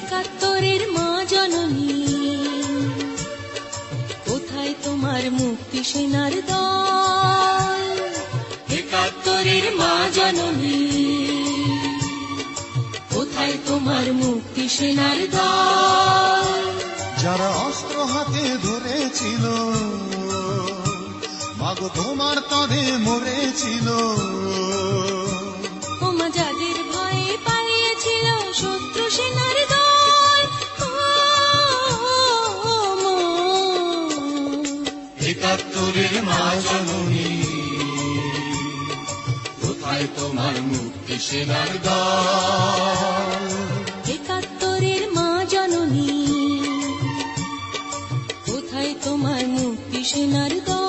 একাত্তরের মা জননী, কোথায় তোমার মুক্তি সেনার দল? একাত্তরের মা জননী, কোথায় তোমার মুক্তি সেনার দল? যারা অস্ত্র হাতে ধরেছিল, মাগো তোমার তরে মরেছিল। ওমা যাদের ভয়ে পালিয়েছিল শত্রু সেনার দল, একাত্তরের মা জননী, কোথায় তোমার মুক্তি সেনার দল? একাত্তরের মা জননী, কোথায় তোমার মুক্তি সেনার দল?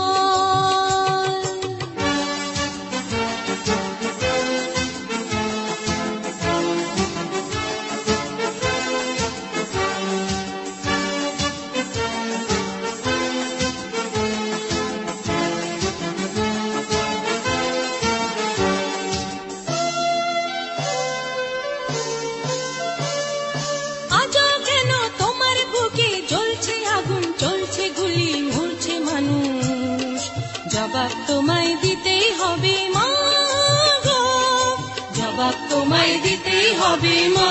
আজও কেন তোমার বুকে জ্বলছে আগুন, চলছে গুলি, মরছে মানুষ? জবাব তোমায় দিতেই হবে মা গো, জবাব তোমায় দিতেই হবে মা।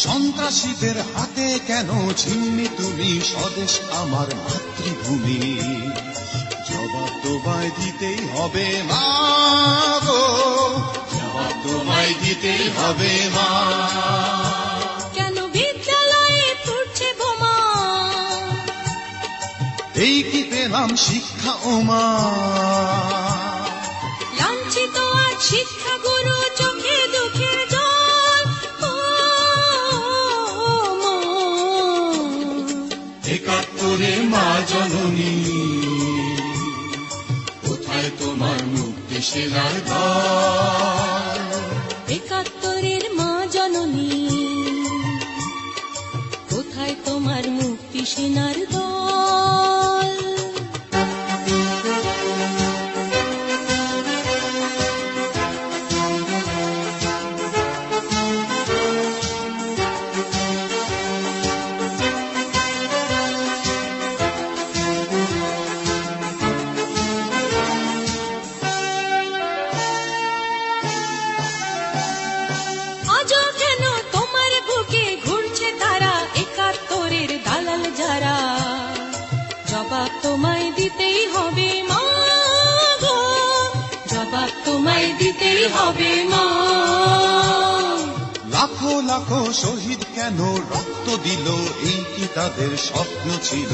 সন্ত্রাসীদের হাতে কেন ছিন্নি তুমি স্বদেশ আমার মাতৃভূমি? জবাব তোমায় দিতেই হবে মা গো, জবাব তোমায় দিতেই হবে মা। কেন বিদ্যালয়ে ফুটছে বোমা? এই কি পেলাম শিক্ষা ওমা? লাঞ্ছিত আজ শিক্ষা গুরু, চোখে দুঃখের জল। মা, একাত্তরে মা জননী, কোথায় তোমার মুক্তি সেনার দল? একাত্তরের মা জননী, কোথায় তোমার মুক্তি সেনার দল? আজও কেন তোমার বুকে ঘুরছে তারা, একাত্তরের দালাল যারা? জবাব তোমায় দিতেই হবে মা গো, জবাব তোমায় দিতেই হবে মা। লাখো লাখো শহীদ কেন রক্ত দিল? এই কি তাদের স্বপ্ন ছিল?